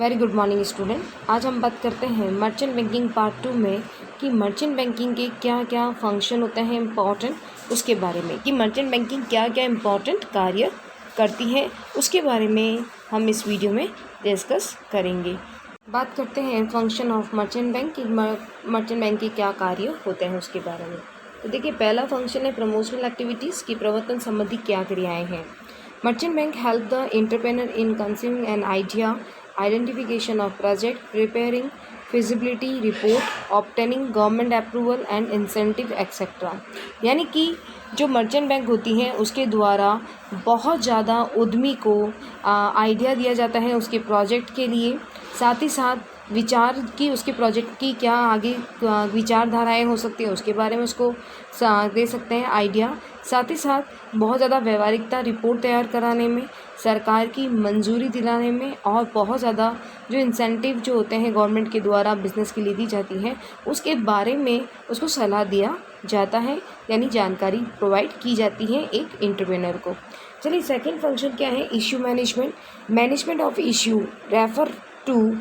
Very good morning student. आज हम बात करते हैं मर्चेंट बैंकिंग पार्ट 2 में कि मर्चेंट बैंकिंग के क्या क्या फंक्शन होते हैं इम्पॉर्टेंट, उसके बारे में कि मर्चेंट बैंकिंग क्या क्या इम्पॉर्टेंट कार्य करती है उसके बारे में हम इस वीडियो में डिस्कस करेंगे। बात करते हैं फंक्शन ऑफ मर्चेंट बैंक कि मर्चेंट बैंक के क्या कार्य होते हैं उसके बारे में। तो देखिए, पहला फंक्शन है प्रमोशनल एक्टिविटीज़ की प्रवर्तन संबंधी क्या क्रियाएँ हैं। Merchant bank help the entrepreneur in conceiving an idea, identification of project, preparing feasibility report, obtaining government approval and incentive etc. यानी कि जो मर्चेंट बैंक होती हैं उसके द्वारा बहुत ज़्यादा उद्यमी को आइडिया दिया जाता है उसके प्रोजेक्ट के लिए, साथ ही साथ विचार की उसके प्रोजेक्ट की क्या आगे विचारधाराएं हो सकती है उसके बारे में उसको दे सकते हैं आइडिया। साथ ही साथ बहुत ज़्यादा व्यवहारिकता रिपोर्ट तैयार कराने में, सरकार की मंजूरी दिलाने में और बहुत ज़्यादा जो इंसेंटिव जो होते हैं गवर्नमेंट के द्वारा बिज़नेस के लिए दी जाती है उसके बारे में उसको सलाह दिया जाता है, यानी जानकारी प्रोवाइड की जाती है एक एंटरप्रेन्योर को। चलिए, सेकंड फंक्शन क्या है, issue management. Management of issue refer to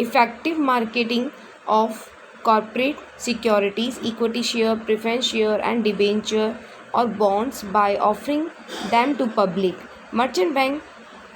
effective marketing of corporate securities, equity share, preference share and debenture or bonds by offering them to public. Merchant bank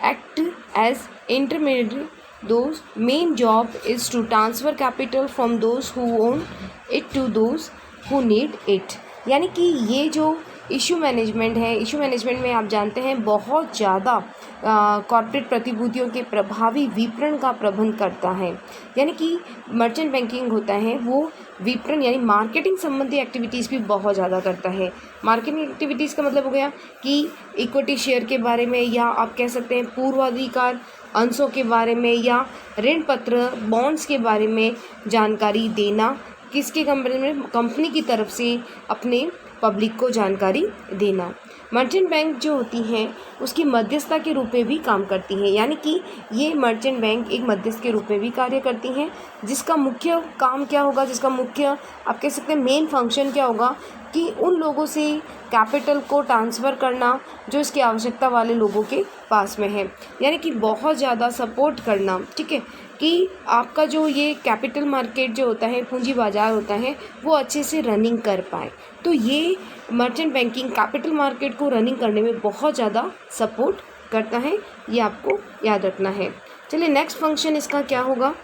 act as intermediary. Those main job is to transfer capital from those who own it to those who need it. यानी कि ये जो issue management है, issue management में आप जानते हैं बहुत ज़्यादा कॉर्पोरेट प्रतिभूतियों के प्रभावी विपणन का प्रबंध करता है। यानी कि मर्चेंट बैंकिंग होता है वो विपणन यानी मार्केटिंग संबंधी एक्टिविटीज़ भी बहुत ज़्यादा करता है। मार्केटिंग एक्टिविटीज़ का मतलब हो गया कि इक्विटी शेयर के बारे में, या आप कह सकते हैं पूर्वाधिकार अंशों के बारे में, या ऋण पत्र बॉन्ड्स के बारे में जानकारी देना, किसके कंपनी की तरफ से अपने पब्लिक को जानकारी देना। मर्चेंट बैंक जो होती हैं उसकी मध्यस्थता के रूप में भी काम करती हैं, यानी कि ये मर्चेंट बैंक एक मध्यस्थ के रूप में भी कार्य करती हैं, जिसका मुख्य काम क्या होगा, जिसका मुख्य आप कह सकते हैं मेन फंक्शन क्या होगा कि उन लोगों से कैपिटल को ट्रांसफ़र करना जो इसकी आवश्यकता वाले लोगों के पास में है, यानी कि बहुत ज़्यादा सपोर्ट करना, ठीक है, कि आपका जो ये कैपिटल मार्केट जो होता है, पूंजी बाज़ार होता है, वो अच्छे से रनिंग कर पाए। तो ये मर्चेंट बैंकिंग कैपिटल मार्केट को रनिंग करने में बहुत ज़्यादा सपोर्ट करता है, ये आपको याद रखना है। चलिए, नेक्स्ट फंक्शन इसका क्या होगा।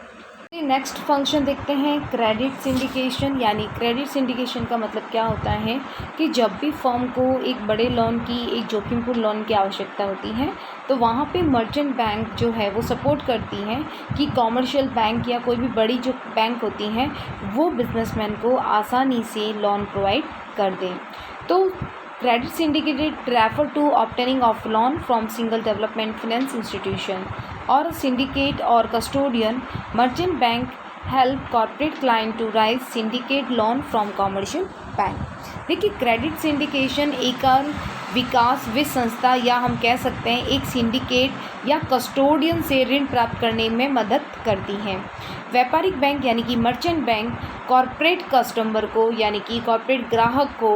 नेक्स्ट फंक्शन देखते हैं क्रेडिट सिंडिकेशन। यानी क्रेडिट सिंडिकेशन का मतलब क्या होता है कि जब भी फर्म को एक बड़े लोन की, एक जोखिमपूर्ण लोन की आवश्यकता होती है तो वहाँ पे मर्चेंट बैंक जो है वो सपोर्ट करती हैं कि कॉमर्शियल बैंक या कोई भी बड़ी जो बैंक होती हैं वो बिजनेसमैन को आसानी से लोन प्रोवाइड कर दें। तो credit syndicate refer to obtaining of loan from single development finance institution और syndicate or custodian. Merchant bank help corporate client to raise syndicate loan from commercial bank. देखिए, क्रेडिट सिंडिकेशन एक विकास वित्त संस्था या हम कह सकते हैं एक सिंडिकेट या कस्टोडियन से ऋण प्राप्त करने में मदद करती हैं। व्यापारिक बैंक यानी कि मर्चेंट बैंक कॉर्पोरेट कस्टमर को यानी कि कॉर्पोरेट ग्राहक को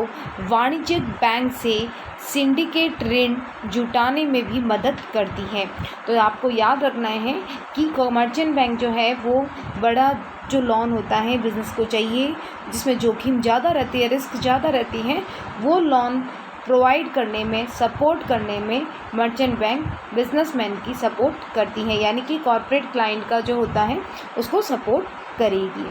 वाणिज्यिक बैंक से सिंडिकेट ऋण जुटाने में भी मदद करती है। तो आपको याद रखना है कि मर्चेंट बैंक जो है वो बड़ा जो लोन होता है बिज़नेस को चाहिए, जिसमें जोखिम ज़्यादा रहती है, रिस्क ज़्यादा रहती है, वो लोन प्रोवाइड करने में, सपोर्ट करने में मर्चेंट बैंक बिजनेसमैन की सपोर्ट करती है, यानी कि कॉर्पोरेट क्लाइंट का जो होता है उसको सपोर्ट करेगी।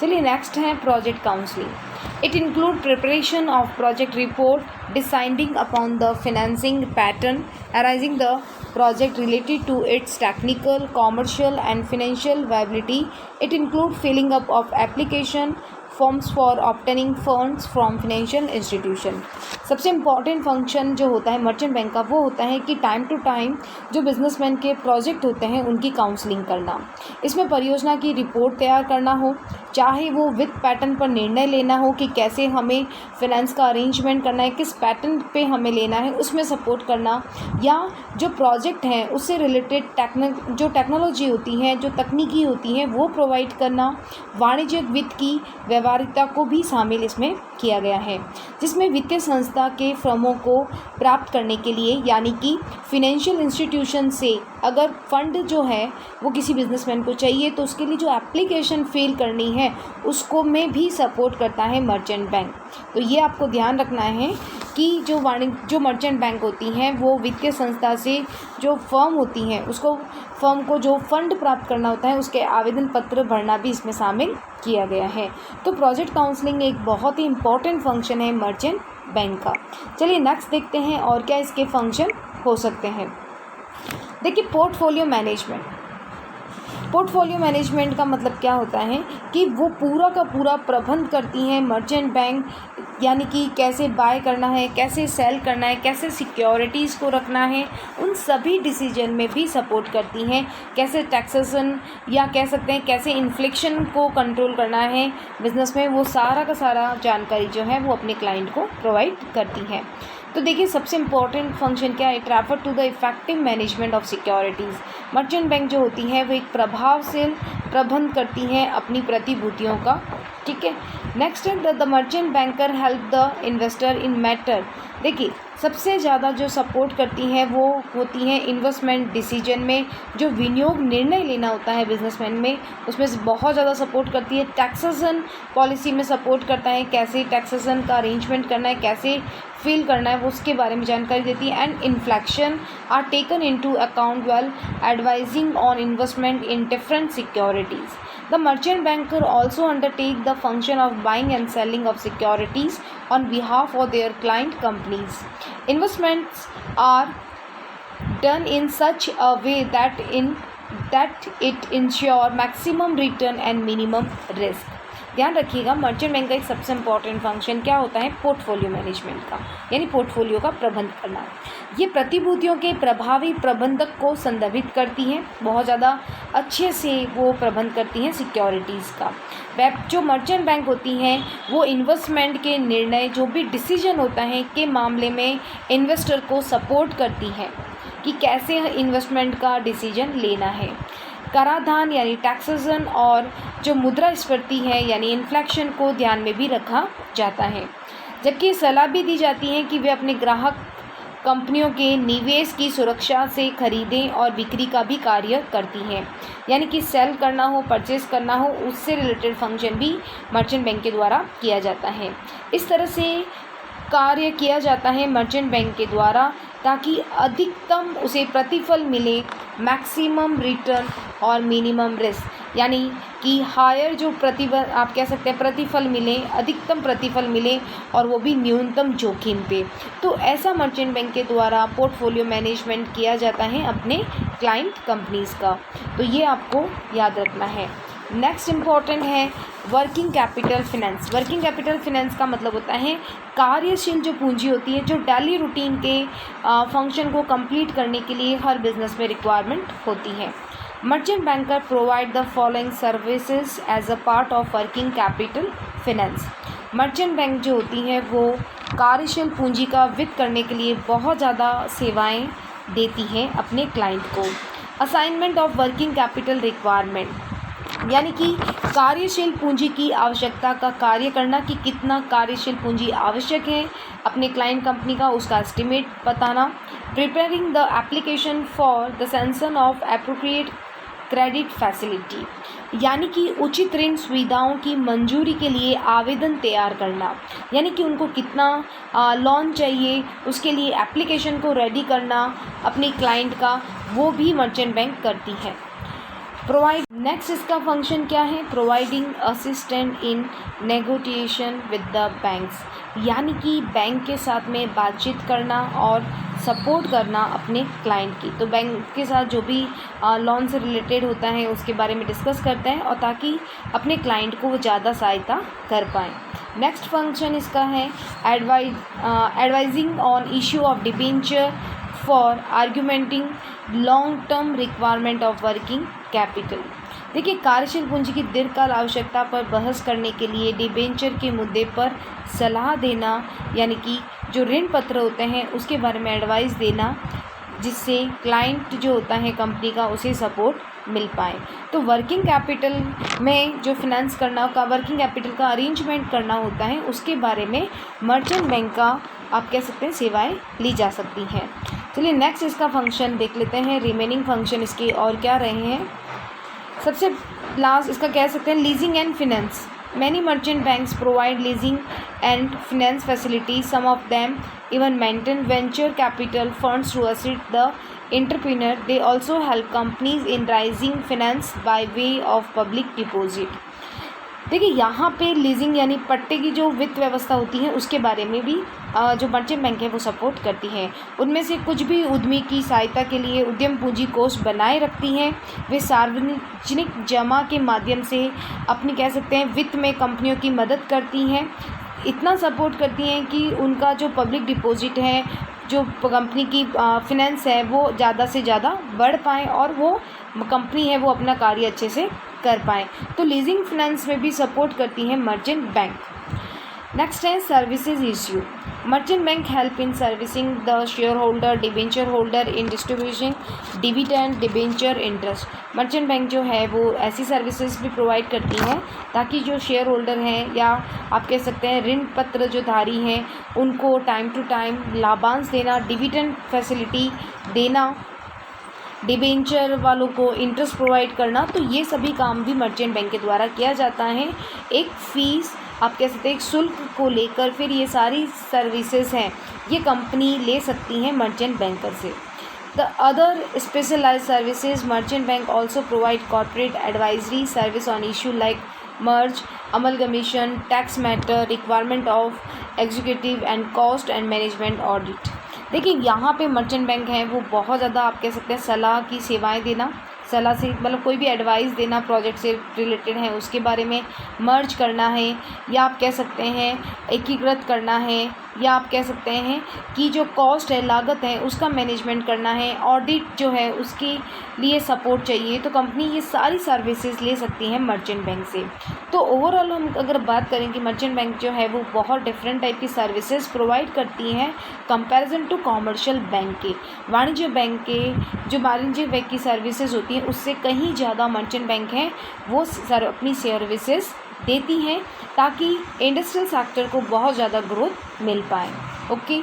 चलिए, नेक्स्ट है project counselling. It include preparation of project report, deciding upon the financing pattern arising the project related to its technical, commercial and financial viability. It includes filling up of application forms for obtaining funds from financial institution. सबसे important function जो होता है merchant bank का वो होता है कि time to time जो बिजनेसमैन के प्रोजेक्ट होते हैं उनकी काउंसलिंग करना, इसमें परियोजना की रिपोर्ट तैयार करना हो, चाहे वो वित्त पैटर्न पर निर्णय लेना हो कि कैसे हमें फाइनेंस का अरेंजमेंट करना है, किस पैटर्न पे हमें लेना है, उसमें सपोर्ट करना, या जो प्रोजेक्ट हैं उससे रिलेटेड जो टेक्नोलॉजी होती हैं, जो तकनीकी होती हैं वो प्रोवाइड करना, वाणिज्यिक वित्त की व्यवहारिकता को भी शामिल इसमें किया गया है, जिसमें वित्तीय संस्था के फर्मों को प्राप्त करने के लिए यानी कि फिनेंशियल इंस्टीट्यूशन से अगर फंड जो है वो किसी बिजनेसमैन को चाहिए तो उसके लिए जो एप्लीकेशन फिल करनी है उसको में भी सपोर्ट करता है मर्चेंट बैंक। तो ये आपको ध्यान रखना है कि जो मर्चेंट बैंक होती हैं वो वित्तीय संस्था से जो फर्म होती हैं उसको फर्म को जो फंड प्राप्त करना होता है उसके आवेदन पत्र भरना भी इसमें शामिल किया गया है। तो प्रोजेक्ट काउंसलिंग एक बहुत ही इम्पॉर्टेंट फंक्शन है मर्चेंट बैंक का। चलिए नेक्स्ट देखते हैं और क्या इसके फंक्शन हो सकते हैं। देखिए पोर्टफोलियो मैनेजमेंट का मतलब क्या होता है कि वो पूरा का पूरा प्रबंध करती हैं मर्चेंट बैंक, यानी कि कैसे बाय करना है, कैसे सेल करना है, कैसे सिक्योरिटीज़ को रखना है, उन सभी डिसीजन में भी सपोर्ट करती हैं। कैसे टैक्सेशन या कह सकते हैं कैसे इन्फ्लेशन को कंट्रोल करना है बिज़नेस में, वो सारा का सारा जानकारी जो है वो अपने क्लाइंट को प्रोवाइड करती हैं। तो देखिए सबसे इम्पॉर्टेंट फंक्शन क्या है, it refer to the effective management of securities. Merchant bank जो होती है वो एक प्रभावशील प्रबंध करती हैं अपनी प्रतिभूतियों का, ठीक है। नेक्स्ट है the merchant banker help the investor in matter. देखिए सबसे ज़्यादा जो सपोर्ट करती हैं वो होती हैं इन्वेस्टमेंट डिसीजन में, जो विनियोग निर्णय लेना होता है बिजनेसमैन में उसमें से बहुत ज़्यादा सपोर्ट करती है। टैक्सेशन पॉलिसी में सपोर्ट करता है, कैसे टैक्सेशन का अरेंजमेंट करना है, कैसे फील करना है वो उसके बारे में जानकारी देती है। And inflection are taken into account well advising on investment in different securities. The merchant banker also undertake the function of buying and selling of securities on behalf of their client companies. Investments are done in such a way that it ensure maximum return and minimum risk. ध्यान रखिएगा merchant bank का एक सबसे important function क्या होता है, portfolio management का, यानी पोर्टफोलियो का प्रबंध करना। ये प्रतिभूतियों के प्रभावी प्रबंधक को संदर्भित करती हैं, बहुत ज़्यादा अच्छे से वो प्रबंध करती हैं सिक्योरिटीज़ का। जो मर्चेंट बैंक होती हैं वो इन्वेस्टमेंट के निर्णय जो भी डिसीजन होता है के मामले में इन्वेस्टर को सपोर्ट करती हैं कि कैसे इन्वेस्टमेंट का डिसीजन लेना है। कराधान यानी टैक्सेशन और जो मुद्रास्फीति है यानी इन्फ्लेक्शन को ध्यान में भी रखा जाता है, जबकि सलाह भी दी जाती है कि वे अपने ग्राहक कंपनियों के निवेश की सुरक्षा से खरीदें और बिक्री का भी कार्य करती हैं, यानी कि सेल करना हो, परचेस करना हो, उससे रिलेटेड फंक्शन भी मर्चेंट बैंक के द्वारा किया जाता है। इस तरह से कार्य किया जाता है मर्चेंट बैंक के द्वारा ताकि अधिकतम उसे प्रतिफल मिले, मैक्सिमम रिटर्न और मिनिमम रिस्क, यानी कि हायर जो आप कह सकते हैं प्रतिफल मिले, अधिकतम प्रतिफल मिले और वो भी न्यूनतम जोखिम पे। तो ऐसा मर्चेंट बैंक के द्वारा पोर्टफोलियो मैनेजमेंट किया जाता है अपने क्लाइंट कंपनीज़ का। तो ये आपको याद रखना है। नेक्स्ट इम्पॉर्टेंट है working capital finance. Working capital finance का मतलब होता है कार्यशील जो पूंजी होती है जो डेली रूटीन के फंक्शन को कंप्लीट करने के लिए हर बिजनेस में रिक्वायरमेंट होती है। Merchant banker provide the following services as a part of working capital finance. Merchant bank जो होती है वो कार्यशील पूंजी का वित्त करने के लिए बहुत ज़्यादा सेवाएं देती हैं अपने क्लाइंट को। Assignment of working capital requirement, यानी कि कार्यशील पूंजी की आवश्यकता का कार्य करना कि कितना कार्यशील पूंजी आवश्यक है अपने क्लाइंट कंपनी का, उसका एस्टिमेट बताना। Preparing the application for the sanction of appropriate credit facility, यानी कि उचित ऋण सुविधाओं की मंजूरी के लिए आवेदन तैयार करना, यानी कि उनको कितना लोन चाहिए उसके लिए एप्लीकेशन को रेडी करना अपनी क्लाइंट का, वो भी मर्चेंट बैंक करती है। प्रोवाइड नेक्स्ट इसका फंक्शन क्या है, providing assistance in negotiation with the banks, यानी कि बैंक के साथ में बातचीत करना और सपोर्ट करना अपने क्लाइंट की। तो बैंक के साथ जो भी लोन से रिलेटेड होता है उसके बारे में डिस्कस करते हैं और ताकि अपने क्लाइंट को वो ज़्यादा सहायता कर पाएँ। नेक्स्ट फंक्शन इसका है advising on issue of debenture for augmenting long term requirement of working capital. देखिए कार्यशील पूंजी की दीर्घकाल आवश्यकता पर बहस करने के लिए डिबेंचर के मुद्दे पर सलाह देना, यानी कि जो ऋण पत्र होते हैं उसके बारे में एडवाइस देना, जिससे क्लाइंट जो होता है कंपनी का उसे सपोर्ट मिल पाए। तो वर्किंग कैपिटल में जो फिनेंस करना का, वर्किंग कैपिटल का अरेंजमेंट करना होता है, उसके बारे में मर्चेंट बैंक का आप कह सकते हैं सेवाएं ली जा सकती हैं। चलिए नेक्स्ट इसका फंक्शन देख लेते हैं, रिमेनिंग फंक्शन इसके और क्या रहे हैं। सबसे लास्ट इसका कह सकते हैं leasing and finance. Many merchant banks provide leasing and finance facilities. Some of them even maintain venture capital funds to assist the entrepreneur. They also help companies in raising finance by way of public deposit. देखिए यहाँ पे leasing यानी पट्टे की जो वित्त व्यवस्था होती है उसके बारे में भी जो मर्चेंट बैंक है वो सपोर्ट करती है। उनमें से कुछ भी उद्यमी की सहायता के लिए उद्यम पूंजी कोष बनाए रखती हैं। वे सार्वजनिक जमा के माध्यम से अपनी कह सकते हैं वित्त में कंपनियों की मदद करती हैं। इतना सपोर्ट करती हैं कि उनका जो पब्लिक डिपॉजिट है, जो कंपनी की फिनेंस है, वो ज़्यादा से ज़्यादा बढ़ पाए और वो कंपनी है वो अपना कार्य अच्छे से कर पाएँ। तो लीजिंग फिनेंस में भी सपोर्ट करती है मर्चेंट बैंक। नेक्स्ट है services issue. Merchant bank help in servicing the share holder, debenture holder in distribution dividend, debenture, interest. Merchant bank जो है वो ऐसी सर्विसेज भी प्रोवाइड करती हैं ताकि जो शेयर होल्डर हैं या आप कह सकते हैं ऋण पत्र जो धारी हैं उनको टाइम टू टाइम लाभांश देना, डिविडेंड फैसिलिटी देना, डिबेंचर वालों को इंटरेस्ट प्रोवाइड करना। तो ये सभी काम भी मर्चेंट बैंक के द्वारा किया जाता है। एक फ़ीस आप कह सकते हैं एक शुल्क को लेकर फिर ये सारी सर्विसेज हैं ये कंपनी ले सकती हैं मर्चेंट बैंकर से। The other specialised services merchant bank also provide corporate advisory service on issue like merge, amalgamation, tax matter, requirement of executive and cost and management audit. देखिए यहाँ पे मर्चेंट बैंक है वो बहुत ज़्यादा आप कह सकते हैं सलाह की सेवाएं देना, सलाह से मतलब कोई भी एडवाइस देना प्रोजेक्ट से रिलेटेड है उसके बारे में, मर्ज करना है या आप कह सकते हैं एकीकृत करना है, या आप कह सकते हैं कि जो कॉस्ट है, लागत है, उसका मैनेजमेंट करना है, ऑडिट जो है उसके लिए सपोर्ट चाहिए। तो कंपनी ये सारी सर्विसेज ले सकती हैं मर्चेंट बैंक से। तो ओवरऑल हम अगर बात करें कि मर्चेंट बैंक जो है वो बहुत डिफरेंट टाइप की सर्विसेज प्रोवाइड करती हैं कंपैरिजन टू कॉमर्शियल बैंक के। वाणिज्य बैंक के जो वाणिज्य बैंक की सर्विसेज होती हैं उससे कहीं ज़्यादा मर्चेंट बैंक हैं वो अपनी सर्विसेज देती हैं ताकि इंडस्ट्रियल सेक्टर को बहुत ज़्यादा ग्रोथ मिल पाए। ओके।